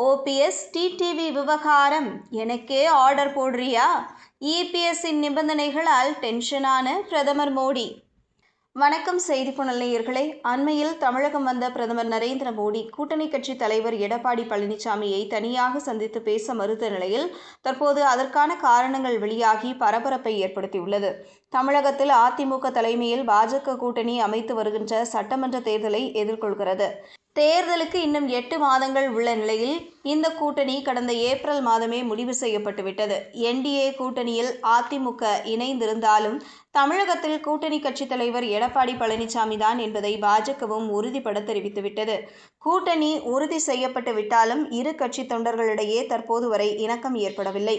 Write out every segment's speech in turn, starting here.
OPS TTV விவகாரம் எனக்கே order போடுறியா? இபிஎஸ்ஸின் நிபந்தனைகளால் டென்ஷனான பிரதமர் மோடி. வணக்கம் செய்திப்புணல் நேயர்களே. அண்மையில் தமிழகம் வந்த பிரதமர் நரேந்திர மோடி கூட்டணி கட்சி தலைவர் எடப்பாடி பழனிசாமியை தனியாக சந்தித்து பேச மறுத்த நிலையில் தற்போது அதற்கான காரணங்கள் வெளியாகி பரபரப்பை ஏற்படுத்தியுள்ளது. தமிழகத்தில் அதிமுக தலைமையில் பாஜக கூட்டணி அமைத்து வருகின்ற சட்டமன்ற தேர்தலை எதிர்கொள்கிறது. தேர்தலுக்கு இன்னும் 8 மாதங்கள் உள்ள நிலையில் இந்த கூட்டணி கடந்த ஏப்ரல் மாதமே முடிவு செய்யப்பட்டுவிட்டது. என்டிஏ கூட்டணியில் அதிமுக இணைந்திருந்தாலும் தமிழகத்தில் கூட்டணி கட்சித் தலைவர் எடப்பாடி பழனிசாமி தான் என்பதை பாஜகவும் உறுதிபட தெரிவித்துவிட்டது. கூட்டணி உறுதி செய்யப்பட்டு விட்டாலும் இரு கட்சி தொண்டர்களிடையே தற்போது வரை இணக்கம் ஏற்படவில்லை.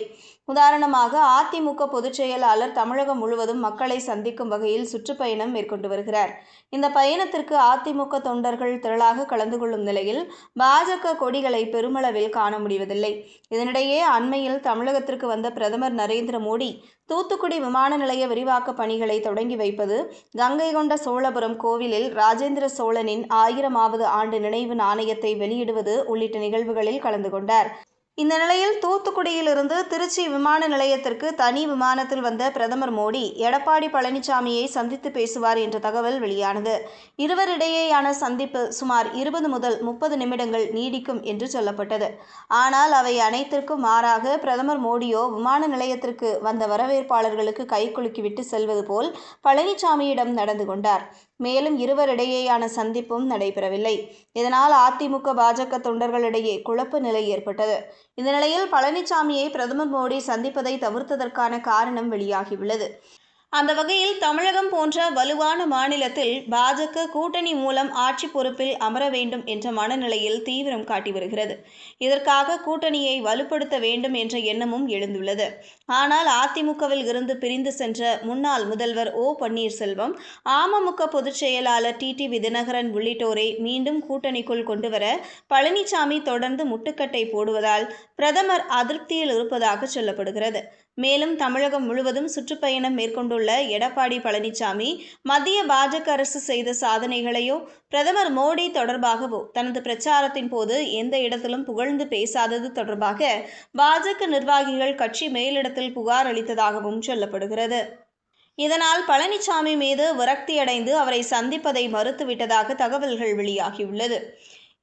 உதாரணமாக அதிமுக பொதுச் செயலாளர் தமிழகம் முழுவதும் மக்களை சந்திக்கும் வகையில் சுற்றுப்பயணம் மேற்கொண்டு வருகிறார். இந்த பயணத்திற்கு அதிமுக தொண்டர்கள் திரளாக கலந்து கொள்ளும் நிலையில் பாஜக கொடிகளை பெருமளவில் காண முடிவதில்லை. இதனிடையே அண்மையில் தமிழகத்திற்கு வந்த பிரதமர் நரேந்திர மோடி தூத்துக்குடி விமான நிலைய விரிவாக்க பணிகளை தொடங்கி வைப்பது, கங்கை கொண்ட சோழபுரம் கோவிலில் ராஜேந்திர சோழனின் 1000வது ஆண்டு நினைவு நாணயத்தை வெளியிடுவது உள்ளிட்ட நிகழ்வுகளில் கலந்து கொண்டார். இந்த நிலையில் தூத்துக்குடியிலிருந்து திருச்சி விமான நிலையத்திற்கு தனி விமானத்தில் வந்த பிரதமர் மோடி எடப்பாடி பழனிசாமியை சந்தித்து பேசுவார் என்ற தகவல் வெளியானது. இருவரிடையேயான சந்திப்பு சுமார் 20 முதல் 30 நிமிடங்கள் நீடிக்கும் என்று சொல்லப்பட்டது. ஆனால் அவை அனைத்திற்கும் மாறாக பிரதமர் மோடியோ விமான நிலையத்திற்கு வந்த வரவேற்பாளர்களுக்கு கைகுலுக்கிவிட்டு செல்வது போல் பழனிசாமியிடம் நடந்து கொண்டார். மேலும் இருவரிடையேயான சந்திப்பும் நடைபெறவில்லை. இதனால் அதிமுக பாஜக தொண்டர்களிடையே குழப்ப நிலை ஏற்பட்டது. இந்த நிலையில் பழனிசாமியை பிரதமர் மோடி சந்திப்பதை தவிர்த்ததற்கான காரணம் வெளியாகியுள்ளது. அந்த வகையில் தமிழகம் போன்ற வலுவான மாநிலத்தில் பாஜக கூட்டணி மூலம் ஆட்சி பொறுப்பில் அமர வேண்டும் என்ற மனநிலையில் தீவிரம் காட்டி வருகிறது. இதற்காக கூட்டணியை வலுப்படுத்த வேண்டும் என்ற எண்ணமும் எழுந்துள்ளது. ஆனால் அதிமுகவில் இருந்து பிரிந்து சென்ற முன்னாள் முதல்வர் ஓ பன்னீர்செல்வம், அமமுக பொதுச் செயலாளர் டிடிவி தினகரன் உள்ளிட்டோரை மீண்டும் கூட்டணிக்குள் கொண்டுவர பழனிசாமி தொடர்ந்து முட்டுக்கட்டை போடுவதால் பிரதமர் அதிருப்தியில் இருப்பதாக சொல்லப்படுகிறது. மேலும் தமிழகம் முழுவதும் சுற்றுப்பயணம் மேற்கொண்டுள்ள எடப்பாடி பழனிசாமி மத்திய பாஜக அரசு செய்த சாதனைகளையோ பிரதமர் மோடி தொடர்பாகவோ தனது பிரச்சாரத்தின் போது எந்த இடத்திலும் புகழ்ந்து பேசாதது தொடர்பாக பாஜக நிர்வாகிகள் கட்சி மேலிடத்தில் புகார் அளித்ததாகவும் சொல்லப்படுகிறது. இதனால் பழனிசாமி மீது விரக்தியடைந்து அவரை சந்திப்பதை மறுத்துவிட்டதாக தகவல்கள் வெளியாகியுள்ளது.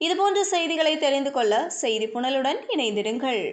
இதுபோன்ற செய்திகளை தெரிந்து கொள்ள செய்தி புனலுடன் இணைந்திருங்கள்.